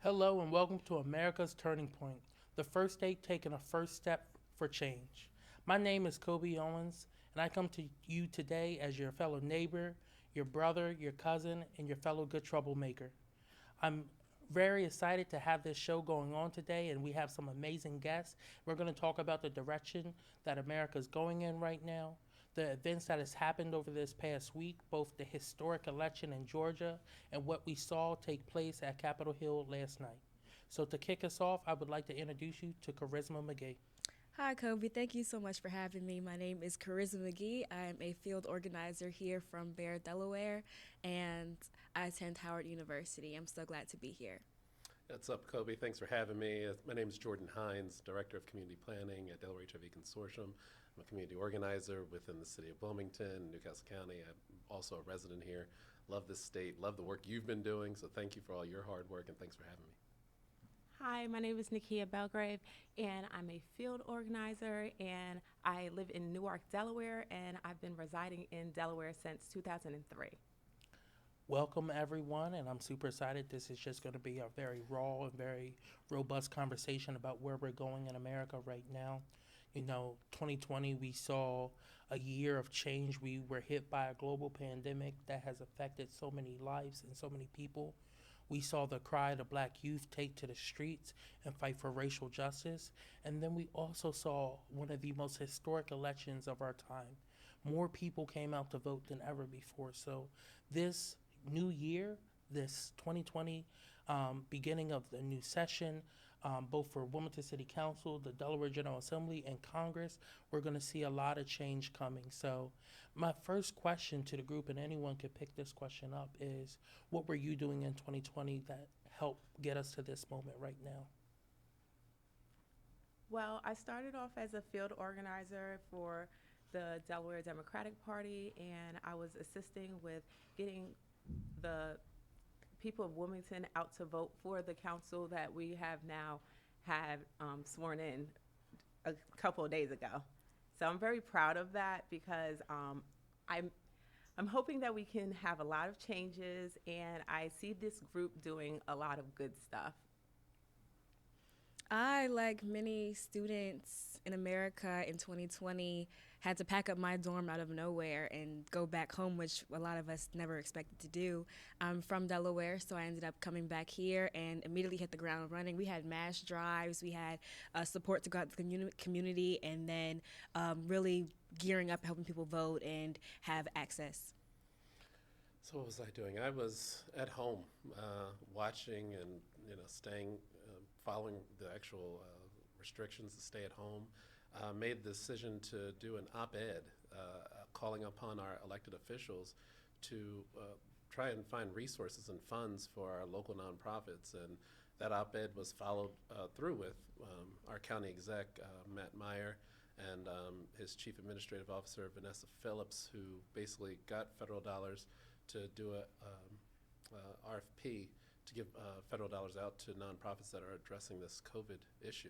Hello and welcome to America's Turning Point, the first state taking a first step for change. My name is Coby Owens, and I come to you today as your fellow neighbor, your brother, your cousin, and your fellow good troublemaker. I'm very excited to have this show going on today, and we have some amazing guests. We're going to talk about the direction that America is going in right now, the events that has happened over this past week, both the historic election in Georgia and what we saw take place at Capitol Hill last night. So to kick us off, I would like to introduce you to Charisma McGee. Hi, Coby. Thank you so much for having me. My name is Charisma McGee. I am a field organizer here from Bear, Delaware, and I attend Howard University. I'm so glad to be here. What's up, Coby? Thanks for having me. My name is Jordan Hines, Director of Community Planning at Delaware HIV Consortium. I'm a community organizer within the city of Wilmington, Newcastle County. I'm also a resident here. Love this state, love the work you've been doing, so thank you for all your hard work and thanks for having me. Hi, my name is Nakia Belgrave, and I'm a field organizer, and I live in Newark, Delaware, and I've been residing in Delaware since 2003. Welcome, everyone, and I'm super excited. This is just going to be a very raw and very robust conversation about where we're going in America right now. 2020, we saw a year of change. We were hit by a global pandemic that has affected so many lives and so many people. We saw the cry of the black youth take to the streets and fight for racial justice. And then we also saw one of the most historic elections of our time. More people came out to vote than ever before. So this new year, this 2020, beginning of the new session, both for Wilmington City Council, the Delaware General Assembly, and Congress, we're going to see a lot of change coming. So my first question to the group, and anyone could pick this question up, is what were you doing in 2020 that helped get us to this moment right now? Well, I started off as a field organizer for the Delaware Democratic Party, and I was assisting with getting the people of Wilmington out to vote for the council that we have now had sworn in a couple of days ago. So I'm very proud of that because I'm hoping that we can have a lot of changes, and I see this group doing a lot of good stuff. I, like many students in America in 2020, had to pack up my dorm out of nowhere and go back home, which a lot of us never expected to do. I'm from Delaware, so I ended up coming back here and immediately hit the ground running. We had mass drives, we had support to go out to the community, and then really gearing up, helping people vote and have access. So what was I doing? I was at home watching and staying, following the actual restrictions to stay at home. Made the decision to do an op-ed calling upon our elected officials to try and find resources and funds for our local nonprofits. And that op-ed was followed through with our county exec, Matt Meyer, and his chief administrative officer, Vanessa Phillips, who basically got federal dollars to do a RFP to give federal dollars out to nonprofits that are addressing this COVID issue.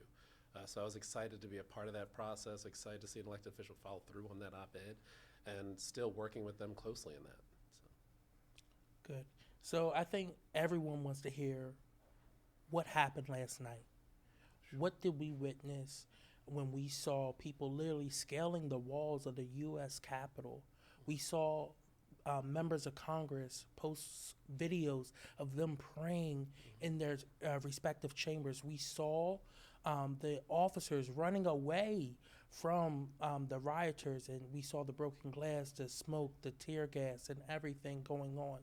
So I was excited to be a part of that process, excited to see an elected official follow through on that op-ed, and still working with them closely in that. Good. So I think everyone wants to hear what happened last night. What did we witness when we saw people literally scaling the walls of the U.S. Capitol? We saw members of Congress post videos of them praying in their respective chambers. We saw the officers running away from the rioters, and we saw the broken glass, the smoke, the tear gas, and everything going on.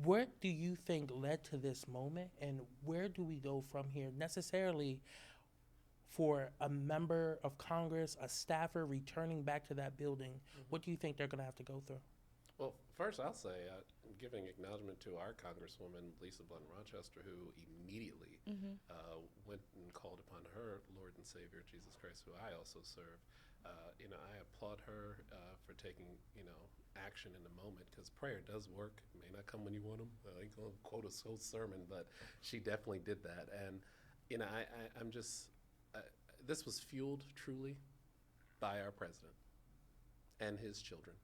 What do you think led to this moment, and where do we go from here? Necessarily, for a member of Congress, a staffer returning back to that building, what do you think they're going to have to go through? Well, first I'll say, giving acknowledgement to our Congresswoman, Lisa Blunt Rochester, who immediately went and called upon her Lord and Savior, Jesus Christ, who I also serve. I applaud her for taking, action in the moment, because prayer does work. It may not come when you want them. I ain't going to quote a whole sermon, but she definitely did that. And, I'm just, this was fueled truly by our president and his children.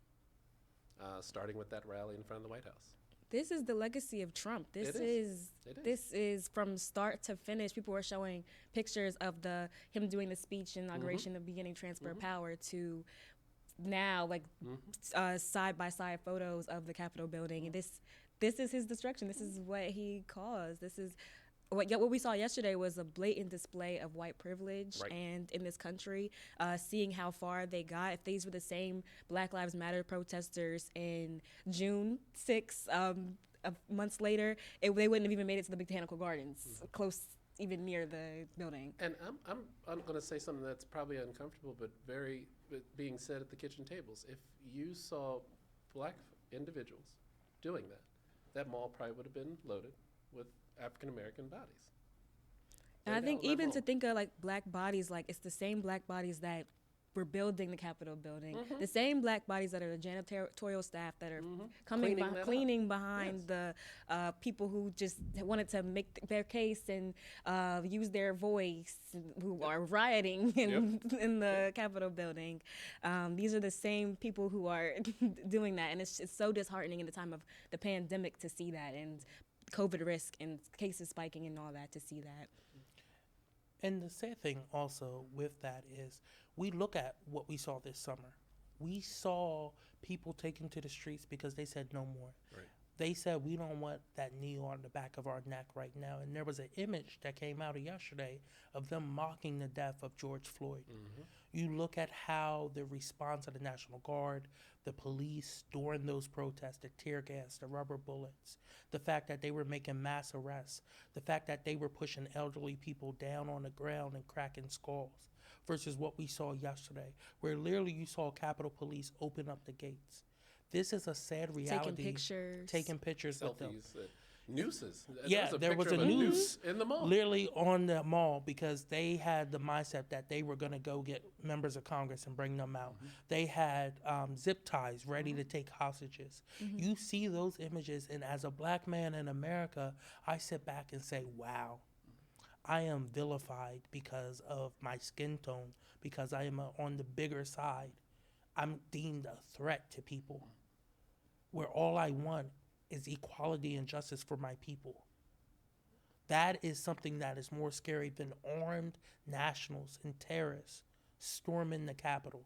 Starting with that rally in front of the White House. This is the legacy of Trump. It is. It is. This is from start to finish. People were showing pictures of him doing the speech inauguration, the beginning transfer of power, to now side by side photos of the Capitol building. And this is his destruction. This is what he caused. This is what we saw yesterday was a blatant display of white privilege, Right. and in this country, seeing how far they got. If these were the same Black Lives Matter protesters in June 6th, months later, they wouldn't have even made it to the Botanical Gardens, close, even near the building. And I'm going to say something that's probably uncomfortable, but being said at the kitchen tables. If you saw black individuals doing that, that mall probably would have been loaded with African American bodies. And I Right think out of that even mall. to think of black bodies, it's the same black bodies that were building the Capitol building, the same black bodies that are the janitorial staff that are cleaning behind the people who just wanted to make their case and use their voice, who are rioting in the Capitol building. These are the same people who are doing that, and it's so disheartening in the time of the pandemic to see that, and COVID risk and cases spiking and all that, to see that. And the sad thing also with that is we look at what we saw this summer. We saw people taken to the streets because they said no more. Right. They said we don't want that knee on the back of our neck right now. And there was an image that came out of yesterday of them mocking the death of George Floyd. You look at how the response of the National Guard, the police during those protests, the tear gas, the rubber bullets, the fact that they were making mass arrests, the fact that they were pushing elderly people down on the ground and cracking skulls, versus what we saw yesterday, where literally you saw Capitol Police open up the gates. This is a sad reality. Taking pictures with them. Selfies, nooses. Yeah, there was picture a of noose in the mall. literally on the mall because they had the mindset that they were going to go get members of Congress and bring them out. They had zip ties ready to take hostages. You see those images, and as a black man in America, I sit back and say, wow, I am vilified because of my skin tone, because I am on the bigger side. I'm deemed a threat to people, where all I want is equality and justice for my people. That is something that is more scary than armed nationals and terrorists storming the Capitol.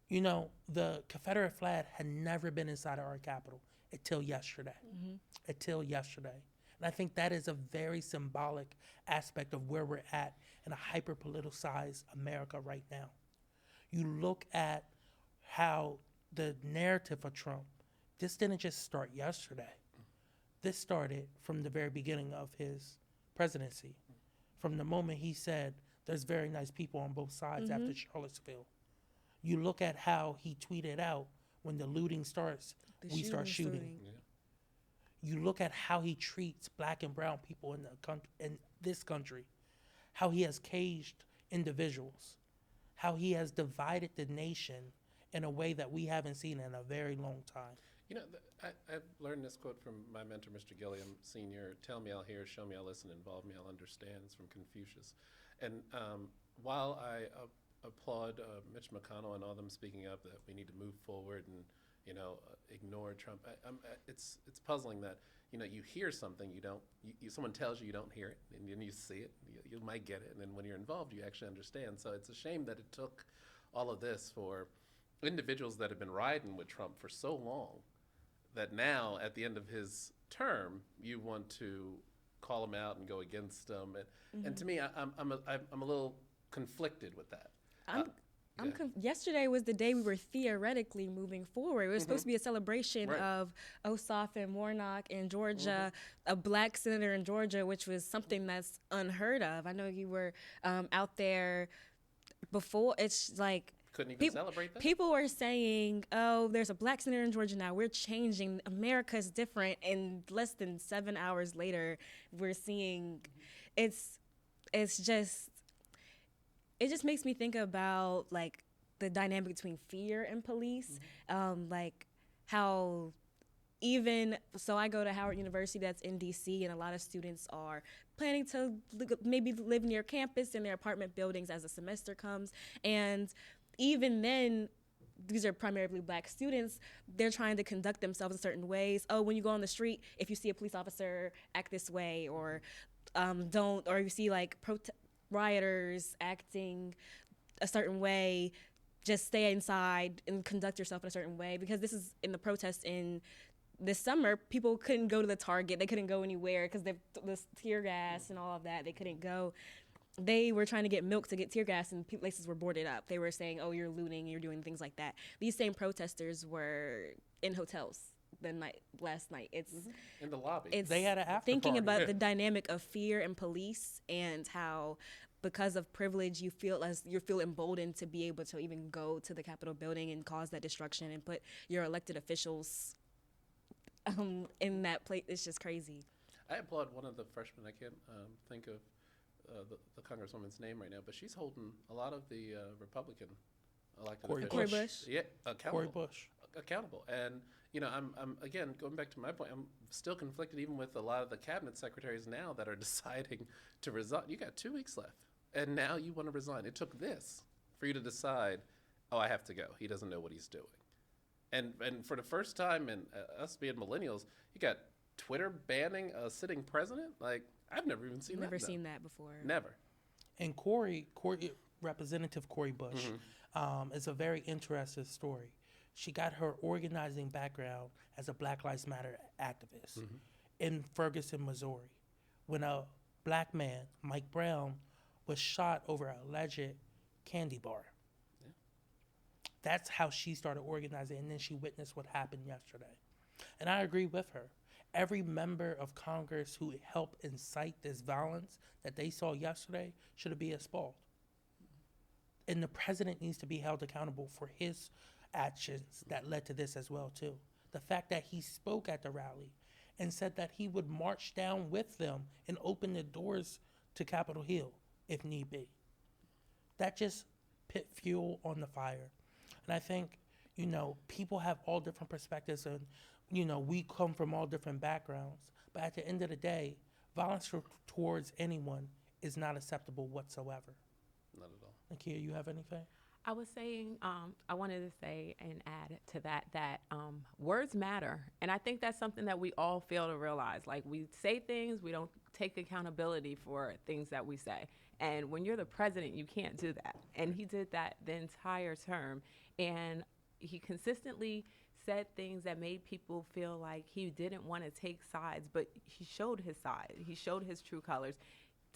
You know, the Confederate flag had never been inside of our Capitol until yesterday. Until yesterday. And I think that is a very symbolic aspect of where we're at in a hyper-politicized America right now. You look at how the narrative of Trump, this didn't just start yesterday. This started from the very beginning of his presidency. From the moment he said, there's very nice people on both sides after Charlottesville. You look at how he tweeted out, when the looting starts, we start shooting. You look at how he treats black and brown people in this country, how he has caged individuals, how he has divided the nation in a way that we haven't seen in a very long time. You know, I've learned this quote from my mentor, Mr. Gilliam Sr. Tell me I'll hear, show me I'll listen, involve me I'll understand. It's from Confucius. And while I applaud Mitch McConnell and all them speaking up that we need to move forward and, you know, ignore Trump, it's puzzling that, you know, you hear something, someone tells you don't hear it, and then you see it, you might get it, and then when you're involved, you actually understand. So it's a shame that it took all of this for individuals that have been riding with Trump for so long, that now at the end of his term, you want to call him out and go against him. And to me, I'm a little conflicted with that. Yesterday was the day we were theoretically moving forward. It was supposed to be a celebration of Ossoff and Warnock in Georgia, a black senator in Georgia, which was something that's unheard of. I know you were out there before. It's like, couldn't even celebrate that? People were saying, oh, there's a black senator in Georgia now. We're changing. America's different. And less than 7 hours later, we're seeing it just makes me think about like the dynamic between fear and police. Like how so I go to Howard University that's in DC, and a lot of students are planning to maybe live near campus in their apartment buildings as the semester comes. And even then, these are primarily black students, they're trying to conduct themselves in certain ways. Oh, when you go on the street, if you see a police officer, act this way, or don't, or you see like rioters acting a certain way, just stay inside and conduct yourself in a certain way. Because this is in the protests in this summer, people couldn't go to the Target, they couldn't go anywhere because the tear gas and all of that, they couldn't go. They were trying to get milk to get tear gas, and places were boarded up. They were saying, oh, you're looting, you're doing things like that. These same protesters were in hotels last night. It's in the lobby. It's They had an after thinking party. about the dynamic of fear and police, and how because of privilege you feel emboldened to be able to even go to the Capitol building and cause that destruction and put your elected officials in that place. It's just crazy. I applaud one of the freshmen. I can't think of the Congresswoman's name right now, but she's holding a lot of the Republican elected Cory officials. Cory Bush. Yeah, accountable. Cory Bush. Accountable. And, you know, I'm again, going back to my point, I'm still conflicted even with a lot of the cabinet secretaries now that are deciding to resign. You got 2 weeks left, and now you want to resign. It took this for you to decide, oh, I have to go. He doesn't know what he's doing. And for the first time in us being millennials, you got Twitter banning a sitting president? Like, I've never even seen that. Never seen that before. Never. And Representative Cory Bush is a very interesting story. She got her organizing background as a Black Lives Matter activist in Ferguson, Missouri, when a black man, Mike Brown, was shot over an alleged candy bar. Yeah. That's how she started organizing, and then she witnessed what happened yesterday. And I agree with her. Every member of Congress who helped incite this violence that they saw yesterday should be expelled. And the president needs to be held accountable for his actions that led to this as well, too. The fact that he spoke at the rally and said that he would march down with them and open the doors to Capitol Hill if need be. That just put fuel on the fire. And I think, you know, people have all different perspectives, and, you know, we come from all different backgrounds. But at the end of the day, violence towards anyone is not acceptable whatsoever. Not at all. Nakia, you have anything? I was saying, I wanted to say and add to that words matter. And I think that's something that we all fail to realize. Like, we say things, we don't take accountability for things that we say. And when you're the president, you can't do that. And he did that the entire term. And he consistently said things that made people feel like he didn't want to take sides, but he showed his side. He showed his true colors,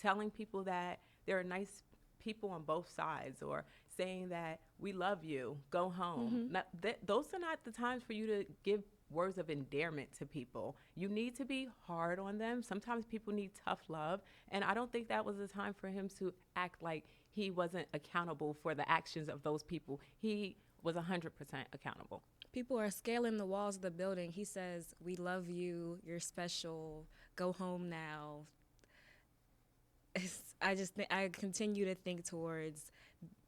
telling people that there are nice people on both sides, or saying that we love you, go home. Those are not the times for you to give words of endearment to people. You need to be hard on them. Sometimes people need tough love, and I don't think that was the time for him to act like he wasn't accountable for the actions of those people. He was 100% accountable. People are scaling the walls of the building. He says, we love you, you're special, go home now. I continue to think towards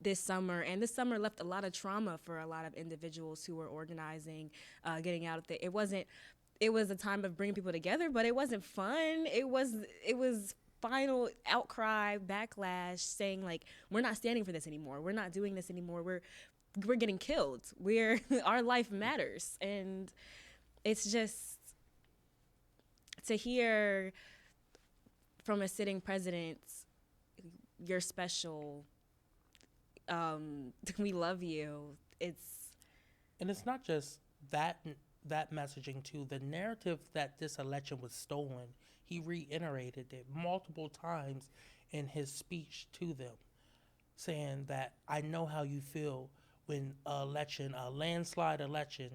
this summer, and this summer left a lot of trauma for a lot of individuals who were organizing, getting out of it. It was a time of bringing people together, but it wasn't fun. It was final outcry, backlash, saying like, we're not standing for this anymore. We're not doing this anymore. We're getting killed. Our life matters. And it's just to hear from a sitting president, you're special, we love you. And it's not just that messaging too. The narrative that this election was stolen, he reiterated it multiple times in his speech to them, saying that I know how you feel when a landslide election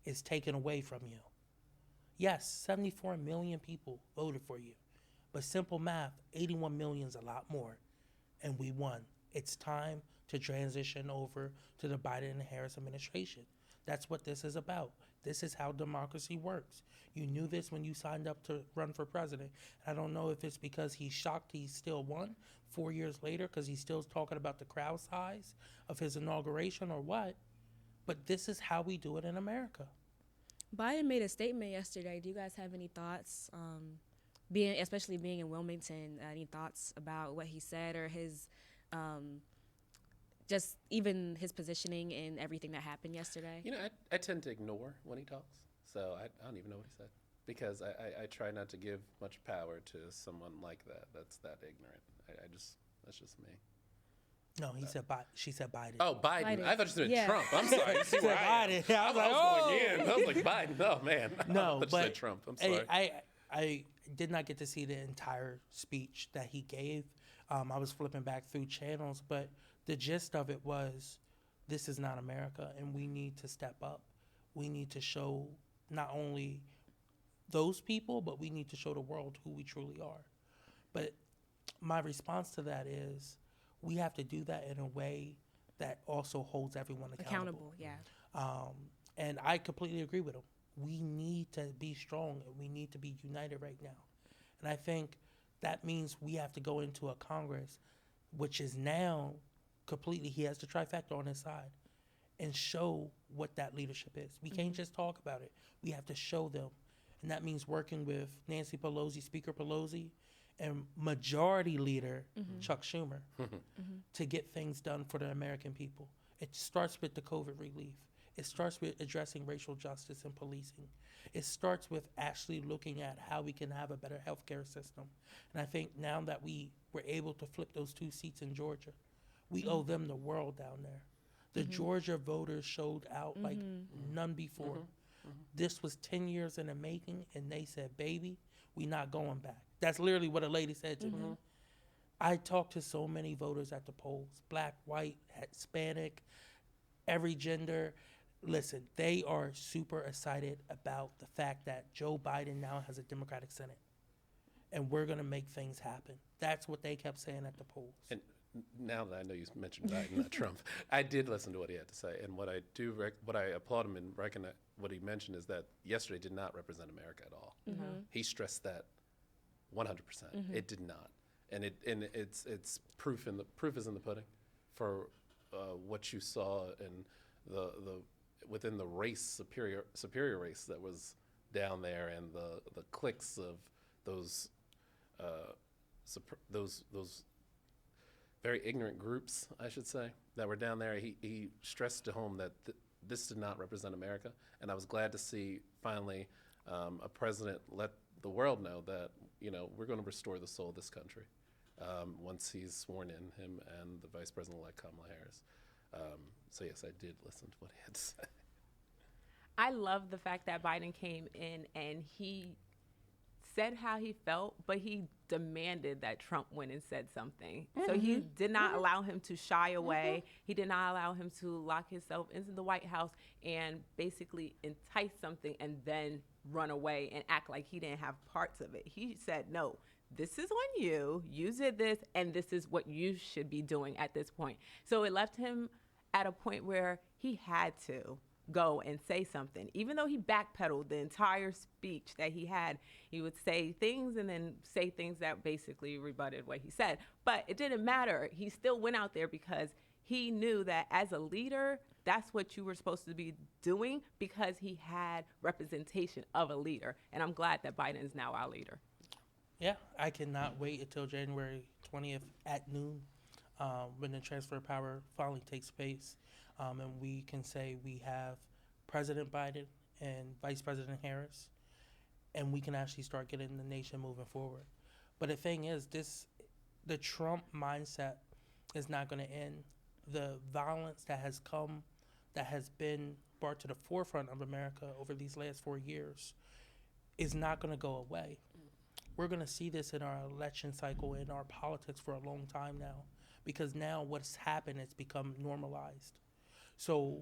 is taken away from you. Yes, 74 million people voted for you, but simple math, 81 million is a lot more, and we won. It's time to transition over to the Biden and Harris administration. That's what this is about. This is how democracy works. You knew this when you signed up to run for president. I don't know if it's because he's shocked he still won 4 years later because he's still talking about the crowd size of his inauguration or what, but this is how we do it in America. Biden made a statement yesterday. Do you guys have any thoughts? Especially being in Wilmington, any thoughts about what he said or his just even his positioning and everything that happened yesterday? You know, I tend to ignore when he talks, so I don't even know what he said because I try not to give much power to someone like that. That's that ignorant. That's just me. No, he said she said Biden. Oh, Biden. Biden. I thought you said Yeah. Trump. I'm sorry. You see where I am. Biden. I was like, going in. I was like, Biden. Oh, man. I No, thought you but said Trump. I'm sorry. I did not get to see the entire speech that he gave. I was flipping back through channels, but the gist of it was, this is not America, and we need to step up. We need to show not only those people, but we need to show the world who we truly are. But my response to that is, we have to do that in a way that also holds everyone accountable. Yeah. And I completely agree with him. We need to be strong and we need to be united right now. And I think that means we have to go into a Congress, which is now completely, he has the trifecta on his side, and show what that leadership is. We can't just talk about it. We have to show them. And that means working with Nancy Pelosi, Speaker Pelosi, and Majority Leader Chuck Schumer to get things done for the American people. It starts with the COVID relief. It starts with addressing racial justice and policing. It starts with actually looking at how we can have a better healthcare system. And I think now that we were able to flip those 2 seats in Georgia, we owe them the world down there. The Georgia voters showed out like none before. This was 10 years in the making, and they said, baby, we not going back. That's literally what a lady said to me. I talked to so many voters at the polls, black, white, Hispanic, every gender. Listen, they are super excited about the fact that Joe Biden now has a Democratic Senate, and we're going to make things happen. That's what they kept saying at the polls. And now that I know you mentioned Biden, not Trump, I did listen to what he had to say, and what I applaud him and recognize what he mentioned is that yesterday did not represent America at all. He stressed that 100%. It did not, and it's proof is in the pudding for what you saw in the within the race superior race that was down there, and the cliques of those very ignorant groups, I should say, that were down there. He stressed to home that this did not represent America, and I was glad to see finally a president let the world know that, you know, we're going to restore the soul of this country once he's sworn in, him and the Vice President-elect Kamala Harris. So yes, I did listen to what he had to say. I love the fact that Biden came in and he said how he felt, but he demanded that Trump went and said something. So he did not allow him to shy away. He did not allow him to lock himself into the White House and basically entice something and then run away and act like he didn't have parts of it. He said, no, this is on you. You did this, and this is what you should be doing at this point. So it left him at a point where he had to go and say something. Even though he backpedaled the entire speech that he had, he would say things and then say things that basically rebutted what he said. But it didn't matter. He still went out there because he knew that as a leader, that's what you were supposed to be doing, because he had representation of a leader. And I'm glad that Biden is now our leader. Yeah, I cannot wait until January 20th at noon when the transfer of power finally takes place. And we can say we have President Biden and Vice President Harris, and we can actually start getting the nation moving forward. But the thing is, the Trump mindset is not going to end. The violence that has been brought to the forefront of America over these last 4 years is not going to go away. We're going to see this in our election cycle, in our politics for a long time now, because now what's happened, it's become normalized. So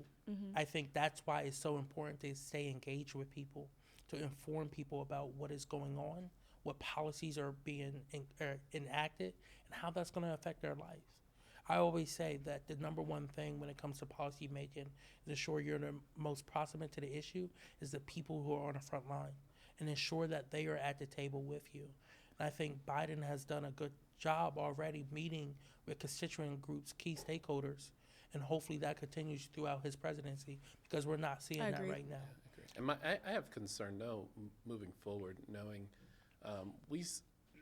I think that's why it's so important to stay engaged with people, to inform people about what is going on, what policies are being enacted, and how that's going to affect their lives. I always say that the number one thing when it comes to policy making is ensure you're the most proximate to the issue is the people who are on the front line, and ensure that they are at the table with you. And I think Biden has done a good job already meeting with constituent groups, key stakeholders, and hopefully that continues throughout his presidency, because we're not seeing that right now. And I have concern, though, moving forward, knowing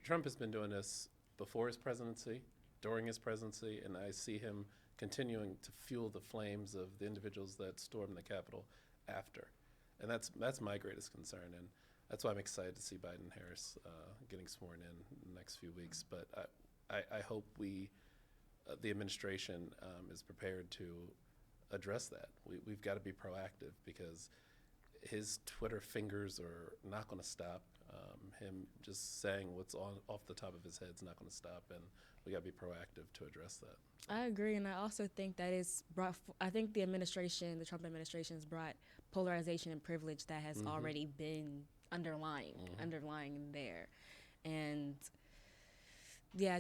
Trump has been doing this before his presidency, during his presidency, and I see him continuing to fuel the flames of the individuals that stormed the Capitol after. And that's my greatest concern. And that's why I'm excited to see Biden and Harris getting sworn in the next few weeks. But I hope the administration is prepared to address that. We've got to be proactive, because his Twitter fingers are not going to stop. Him just saying what's off the top of his head is not going to stop, and we got to be proactive to address that. I agree, and I also think that it's brought. I think the Trump administration, has brought polarization and privilege that has already been underlying there, and yeah,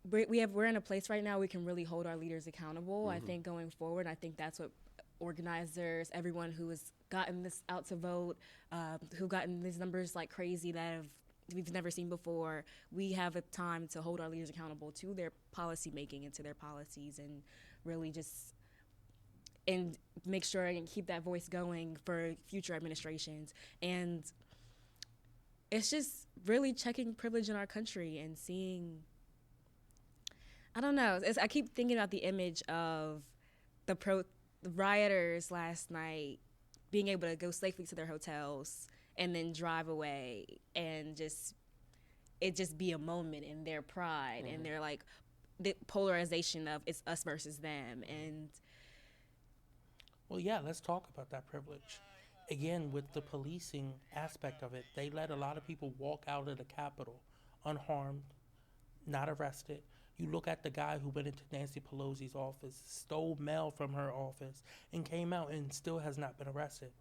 we're in a place right now we can really hold our leaders accountable. I think going forward, I think that's what organizers, everyone who has gotten this out to vote, who've gotten these numbers like crazy that we've never seen before, we have a time to hold our leaders accountable to their policy making and to their policies, and really just and make sure and keep that voice going for future administrations. And it's just really checking privilege in our country and seeing, I don't know, I keep thinking about the image of the rioters last night being able to go safely to their hotels and then drive away, and it just be a moment in their pride and their like the polarization of it's us versus them. And Well, yeah, let's talk about that privilege. Again, with the policing aspect of it, they let a lot of people walk out of the Capitol unharmed, not arrested. You look at the guy who went into Nancy Pelosi's office, stole mail from her office, and came out and still has not been arrested.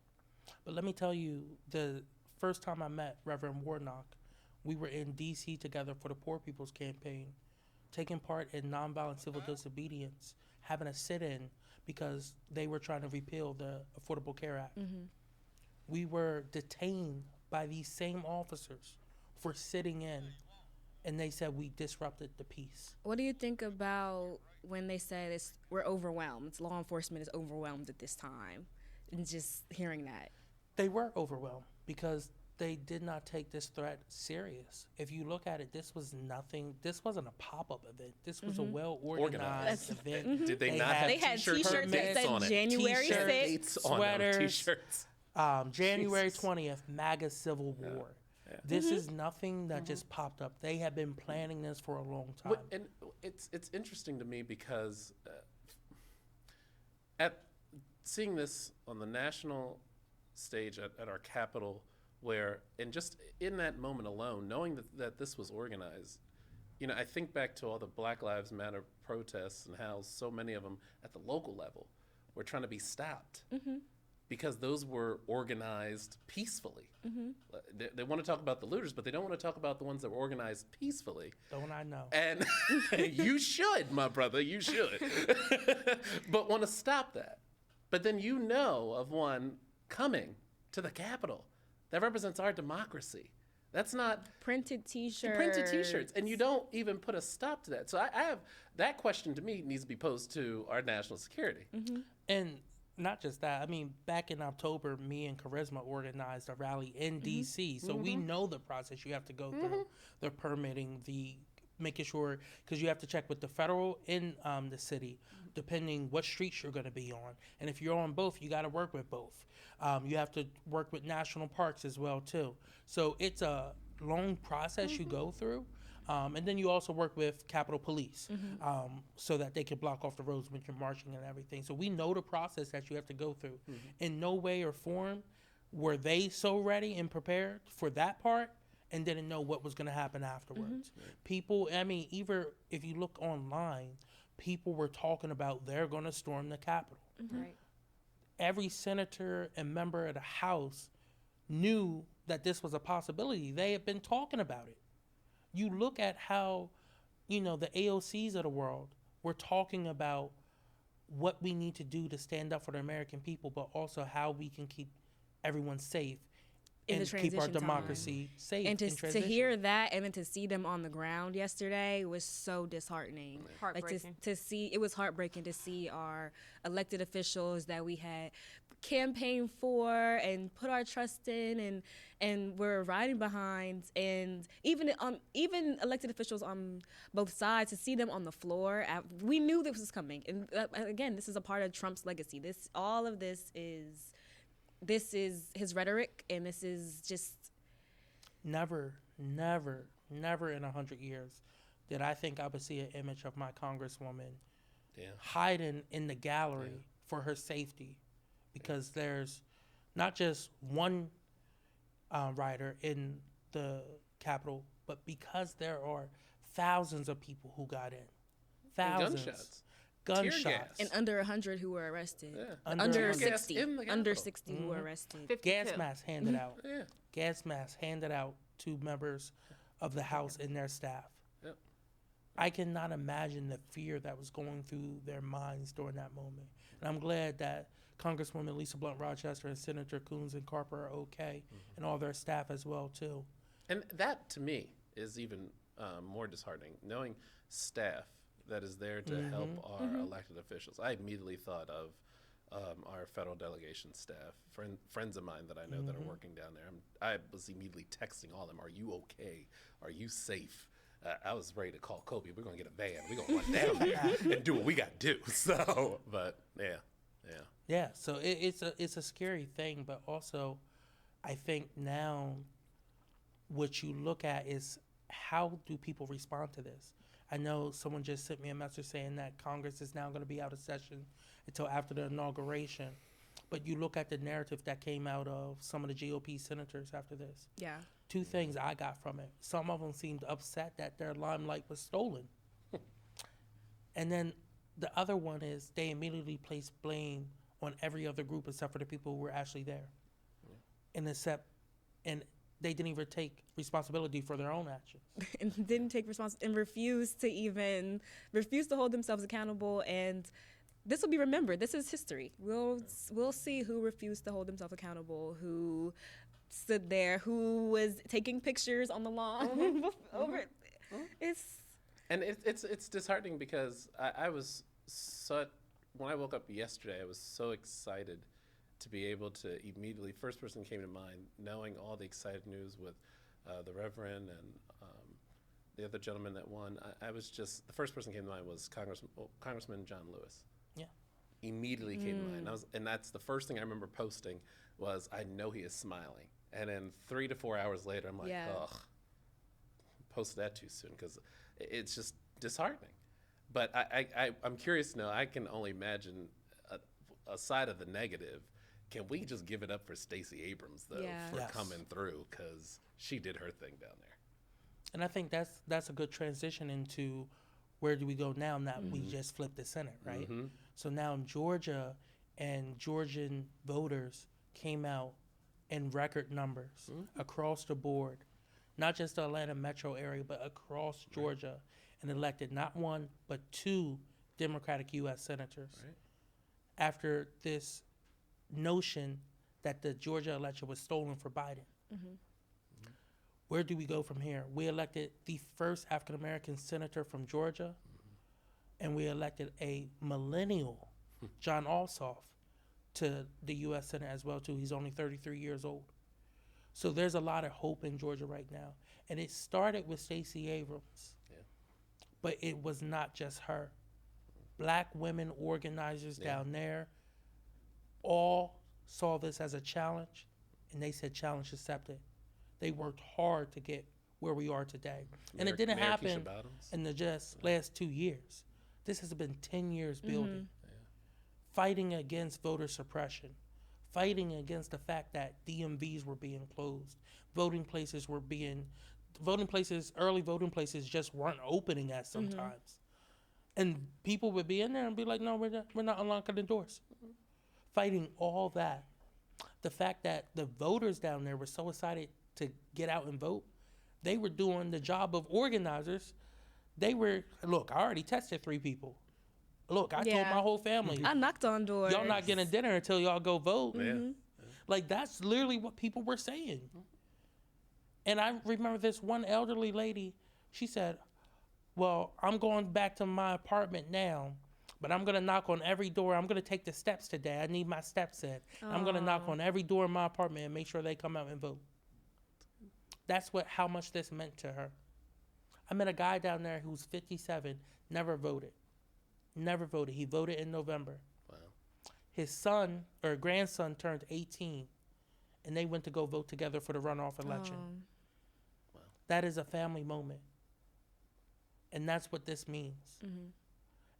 But let me tell you, the first time I met Reverend Warnock, we were in D.C. together for the Poor People's Campaign, taking part in nonviolent civil disobedience, having a sit-in because they were trying to repeal the Affordable Care Act. We were detained by these same officers for sitting in, and they said we disrupted the peace. what do you think about when they said we're overwhelmed? Law enforcement is overwhelmed at this time, and just hearing that. They were overwhelmed because they did not take this threat serious. If you look at it, this was nothing. This wasn't a pop-up event. This was a well-organized event. Did they not have They had t-shirts T-shirts with that dates on said it? January T-shirts, 6th. Dates on them, sweaters, t-shirts. January Jesus. 20th, MAGA Civil War. Yeah. This is nothing that just popped up. They have been planning this for a long time. And it's interesting to me because at seeing this on the national stage at our Capitol, where, and just in that moment alone, knowing that this was organized, I think back to all the Black Lives Matter protests and how so many of them at the local level were trying to be stopped because those were organized peacefully. They want to talk about the looters, but they don't want to talk about the ones that were organized peacefully. Don't I know? And you should, my brother, you should. But want to stop that. But then of one coming to the Capitol that represents our democracy. That's not Printed T-shirts. printed T-shirts, and you don't even put a stop to that. So I have that question to me needs to be posed to our national security. And not just that. I mean, back in October, me and Charisma organized a rally in D.C. So we know the process you have to go through, the permitting, the making sure, because you have to check with the federal in the city, depending what streets you're going to be on. And if you're on both, you got to work with both. You have to work with national parks as well, too. So it's a long process you go through. And then you also work with Capitol Police so that they can block off the roads when you're marching and everything. So we know the process that you have to go through. In no way or form were they so ready and prepared for that part and didn't know what was going to happen afterwards. People, I mean, even if you look online, people were talking about they're going to storm the Capitol. Right. Every senator and member of the House knew that this was a possibility. They had been talking about it. You look at how, the AOCs of the world were talking about what we need to do to stand up for the American people, but also how we can keep everyone safe in the and keep our transition time. democracy safe And in to transition. hear that and then to see them on the ground yesterday was so disheartening. Heartbreaking. To see, it was heartbreaking to see our elected officials that we had campaigned for and put our trust in and we're riding behind, and even elected officials on both sides, to see them on the floor. We knew this was coming, and again, this is a part of Trump's legacy. All of this is his rhetoric, and this is just Never in 100 years did I think I would see an image of my congresswoman hiding in the gallery for her safety, because there's not just one rider in the Capitol, but because there are thousands of people who got in. Thousands. Gunshots. Tear gas. and under 100 who were arrested. Yeah. Under Tear gas 60. in the Under Capitol. 60 who were arrested. 52. Gas masks handed out. Yeah. Gas masks handed out to members of the House and their staff. Yep. I cannot imagine the fear that was going through their minds during that moment. And I'm glad that Congresswoman Lisa Blunt Rochester and Senator Coons and Carper are okay, and all their staff as well, too. And that, to me, is even more disheartening. Knowing staff that is there to help our elected officials. I immediately thought of our federal delegation staff, friends of mine that I know that are working down there. I was immediately texting all of them, are you okay? Are you safe? I was ready to call Coby. We're going to get a van. We're going to run down there and do what we got to do. So, but, yeah. Yeah, so it's a scary thing, but also I think now what you look at is how do people respond to this? I know someone just sent me a message saying that Congress is now going to be out of session until after the inauguration, but you look at the narrative that came out of some of the GOP senators after this. Yeah. Two things I got from it. Some of them seemed upset that their limelight was stolen. And then the other one is they immediately placed blame on every other group except for the people who were actually there. And they didn't even take responsibility for their own actions. And didn't take responsibility and refused to hold themselves accountable. And this will be remembered. This is history. We'll see who refused to hold themselves accountable, who stood there, who was taking pictures on the lawn over. It's disheartening because I was when I woke up yesterday, I was so excited to be able to immediately, first person came to mind, knowing all the excited news with the Reverend and the other gentleman that won. The first person came to mind was Congressman John Lewis. Yeah. Immediately came to mind. And that's the first thing I remember posting was, I know he is smiling. And then 3 to 4 hours later, I'm like, ugh, posted that too soon, because it's just disheartening. But I'm curious to know, I can only imagine a side of the negative. Can we just give it up for Stacey Abrams, though, for Yes. coming through? Because she did her thing down there. And I think that's a good transition into where do we go now that we just flipped the Senate, right? So now Georgia and Georgian voters came out in record numbers across the board, not just the Atlanta metro area, but across Georgia, and elected not one, but 2 Democratic U.S. senators. Right. After this notion that the Georgia election was stolen for Biden. Where do we go from here? We elected the first African-American senator from Georgia, and we elected a millennial, John Ossoff, to the U.S. Senate as well, too. He's only 33 years old. So there's a lot of hope in Georgia right now. And it started with Stacey Abrams. But it was not just her. Black women organizers down there all saw this as a challenge, and they said challenge accepted. They worked hard to get where we are today. And it didn't happen in the just last 2 years. This has been 10 years building. Fighting against voter suppression, fighting against the fact that DMVs were being closed, early voting places just weren't opening at sometimes. And people would be in there and be like, no, we're not unlocking the doors. Fighting all that. The fact that the voters down there were so excited to get out and vote, they were doing the job of organizers. Look, I already tested 3 people. Look, I told my whole family. I knocked on doors. Y'all not getting dinner until y'all go vote. Like, that's literally what people were saying. And I remember this one elderly lady, she said, well, I'm going back to my apartment now, but I'm going to knock on every door. I'm going to take the steps today. I need my steps in. I'm going to knock on every door in my apartment and make sure they come out and vote. That's how much this meant to her. I met a guy down there who's 57, never voted. Never voted. He voted in November. Wow. His son or grandson turned 18, and they went to go vote together for the runoff election. Wow. That is a family moment. And that's what this means. Mm-hmm.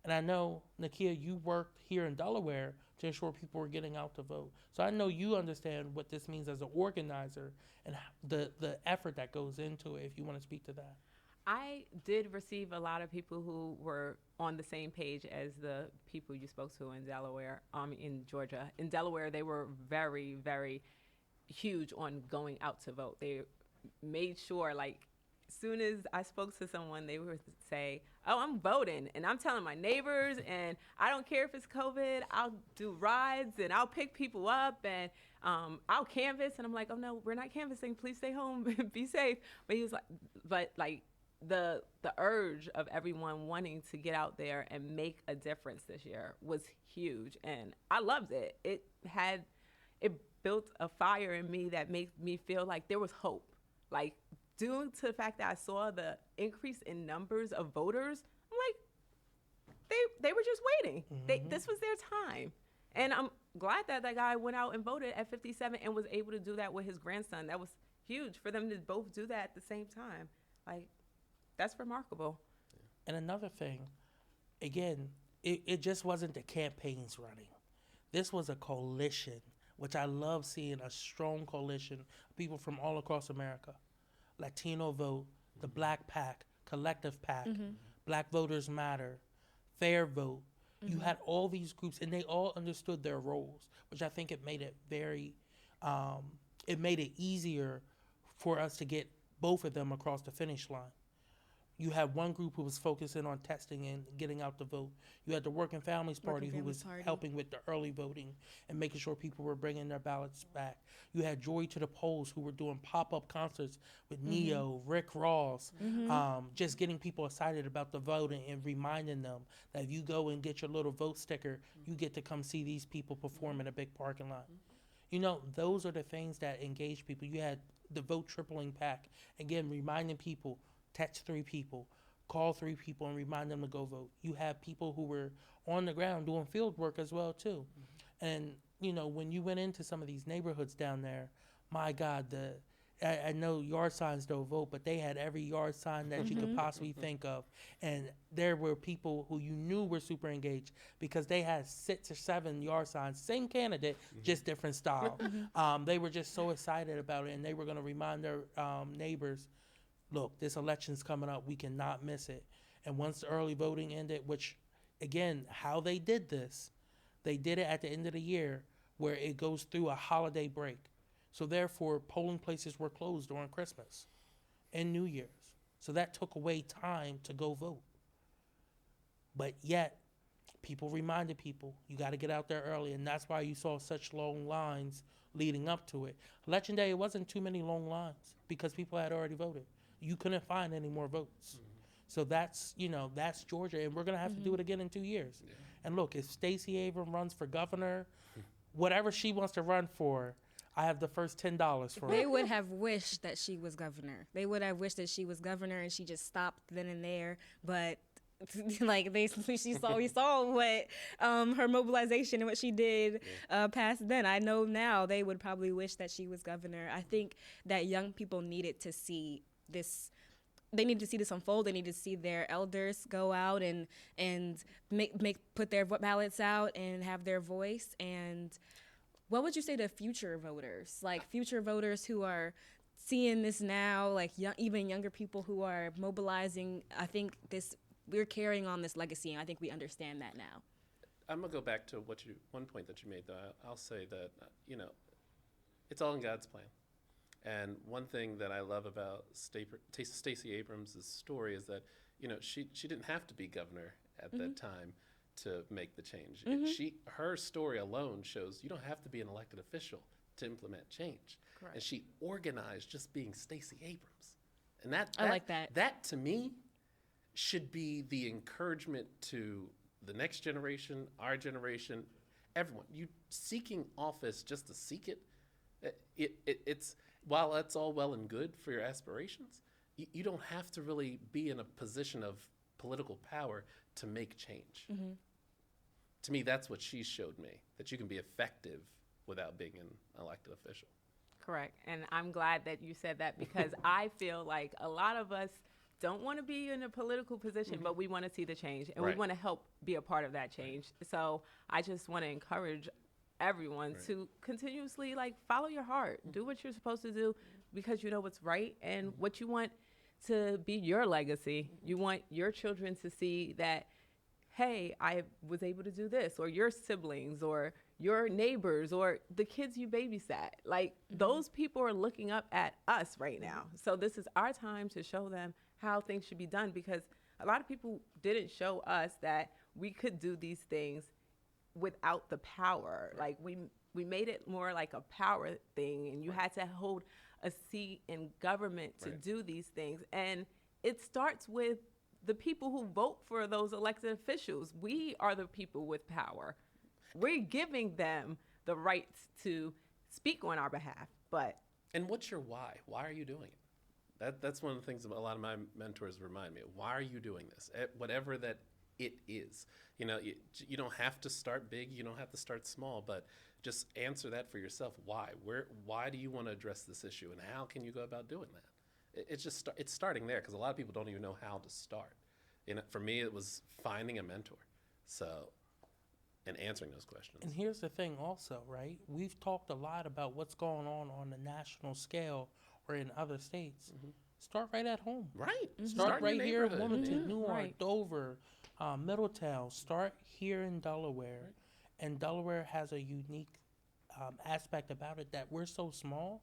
And I know, Nakia, you worked here in Delaware to ensure people were getting out to vote. So I know you understand what this means as an organizer and the effort that goes into it, if you want to speak to that. I did receive a lot of people who were on the same page as the people you spoke to in Delaware, in Georgia. In Delaware, they were very, very huge on going out to vote. They made sure, like, as soon as I spoke to someone, they would say, oh, I'm voting. And I'm telling my neighbors, and I don't care if it's COVID, I'll do rides, and I'll pick people up, and I'll canvass. And I'm like, oh, no, we're not canvassing. Please stay home and be safe. But he was like, but like, the urge of everyone wanting to get out there and make a difference this year was huge, and I loved it. It built a fire in me that made me feel like there was hope. Like, due to the fact that I saw the increase in numbers of voters, I'm like, they were just waiting. This was their time, and I'm glad that that guy went out and voted at 57 and was able to do that with his grandson. That was huge for them to both do that at the same time. Like, that's remarkable. And another thing, again, it just wasn't the campaigns running. This was a coalition, which I love seeing, a strong coalition of people from all across America. Latino Vote, the Black PAC, Collective PAC, Black Voters Matter, Fair Vote. You had all these groups, and they all understood their roles, which I think it made it very, it made it easier for us to get both of them across the finish line. You had one group who was focusing on testing and getting out the vote. You had the Working Families Party who was helping with the early voting and making sure people were bringing their ballots back. You had Joy to the Polls who were doing pop-up concerts with Neo, Rick Ross, just getting people excited about the voting and reminding them that if you go and get your little vote sticker, you get to come see these people perform in a big parking lot. You know, those are the things that engage people. You had the Vote Tripling PAC, again, reminding people, text 3 people, call 3 people and remind them to go vote. You have people who were on the ground doing field work as well too. And you know, when you went into some of these neighborhoods down there, my God, I know yard signs don't vote, but they had every yard sign that you could possibly think of. And there were people who you knew were super engaged because they had 6 or 7 yard signs, same candidate, just different style. They were just so excited about it, and they were going to remind their neighbors, look, this election's coming up. We cannot miss it. And once the early voting ended, which, again, how they did this, they did it at the end of the year where it goes through a holiday break. So therefore, polling places were closed during Christmas and New Year's. So that took away time to go vote. But yet, people reminded people, you got to get out there early. And that's why you saw such long lines leading up to it. Election day, it wasn't too many long lines because people had already voted. You couldn't find any more votes. So that's, you know, that's Georgia, and we're going to have to do it again in 2 years. Yeah. And look, if Stacey Abrams runs for governor, whatever she wants to run for, I have the first $10 for They her. would have wished that she was governor. They would have wished that she was governor and she just stopped then and there. But like we saw what her mobilization and what she did past then. I know now they would probably wish that she was governor. I think that young people needed to see this. They need to see this unfold. They need to see their elders go out and put their ballots out and have their voice. And what would you say to future voters, like future voters who are seeing this now, like even younger people who are mobilizing? I think we're carrying on this legacy, and I think we understand that now. I'm gonna go back to one point that you made, though. I'll say that it's all in God's plan. And one thing that I love about Stacey Abrams' story is that, she didn't have to be governor at that time to make the change. Her story alone shows you don't have to be an elected official to implement change. Correct. And she organized just being Stacey Abrams. And that I like that. That to me should be the encouragement to the next generation, our generation, everyone. You seeking office just to seek it, it's while that's all well and good for your aspirations, you don't have to really be in a position of political power to make change. Mm-hmm. To me, that's what she showed me, that you can be effective without being an elected official. Correct. And I'm glad that you said that because I feel like a lot of us don't want to be in a political position, but we want to see the change and Right. we want to help be a part of that change. So I just want to encourage everyone to continuously follow your heart, do what you're supposed to do because you know what's right and what you want to be your legacy. You want your children to see that, hey, I was able to do this, or your siblings or your neighbors or the kids you babysat. Those people are looking up at us right now. So this is our time to show them how things should be done because a lot of people didn't show us that we could do these things without the power. We made it more like a power thing, and you had to hold a seat in government to do these things. And it starts with the people who vote for those elected officials. We are the people with power. We're giving them the rights to speak on our behalf. And what's your why? Why are you doing it? That's one of the things that a lot of my mentors remind me of. Why are you doing this? Whatever that it is. You don't have to start big. You don't have to start small, but just answer that for yourself. Why? Why do you want to address this issue, and how can you go about doing that? It's starting there because a lot of people don't even know how to start. For me, it was finding a mentor, and answering those questions. And here's the thing also, right? We've talked a lot about what's going on the national scale or in other states. Start right at home. Right. Start in right your here in neighborhood. Wilmington, Newark, Right. Dover, Middletown. Start here in Delaware. And Delaware has a unique aspect about it that we're so small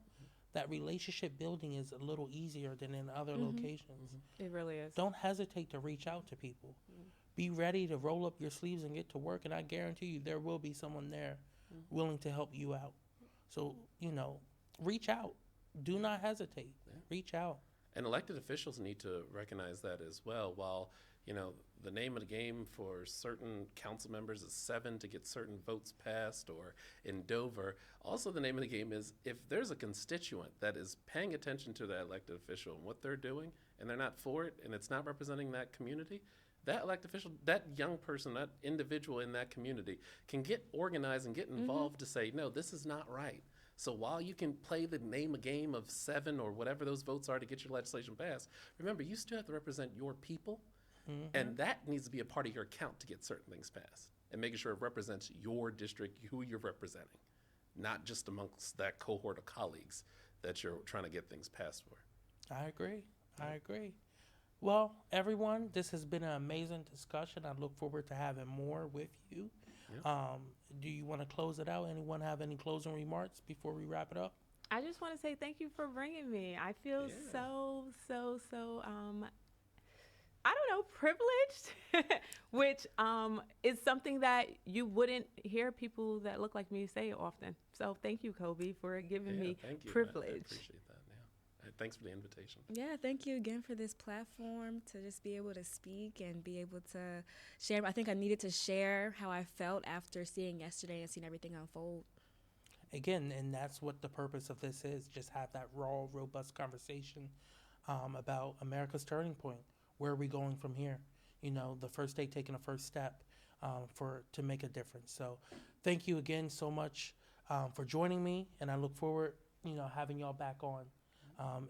that relationship building is a little easier than in other locations. it really is. Don't hesitate to reach out to people. Be ready to roll up your sleeves and get to work, and I guarantee you there will be someone there willing to help you out. So, reach out. Do not hesitate. Reach out. And elected officials need to recognize that as well. While, the name of the game for certain council members is 7 to get certain votes passed, or in Dover, also the name of the game is if there's a constituent that is paying attention to that elected official and what they're doing, and they're not for it, and it's not representing that community, that elected official, that young person, that individual in that community can get organized and get involved to say, no, this is not right. So while you can play the name a game of 7 or whatever those votes are to get your legislation passed, remember, you still have to represent your people, and that needs to be a part of your count to get certain things passed, and making sure it represents your district, who you're representing, not just amongst that cohort of colleagues that you're trying to get things passed for. I agree. Well, everyone, this has been an amazing discussion. I look forward to having more with you. Do you want to close it out? Anyone have any closing remarks before we wrap it up? I just want to say thank you for bringing me. I feel so, I don't know, privileged, which is something that you wouldn't hear people that look like me say often. So thank you, Coby, for giving me thank you. privilege. I appreciate that. Thanks for the invitation. Yeah, thank you again for this platform to just be able to speak and be able to share. I think I needed to share how I felt after seeing yesterday and seeing everything unfold. Again, and that's what the purpose of this is, just have that raw, robust conversation about America's turning point. Where are we going from here? The first day taking a first step to make a difference. So thank you again so much for joining me, and I look forward, having y'all back on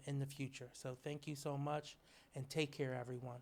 in the future. So thank you so much, and take care, everyone.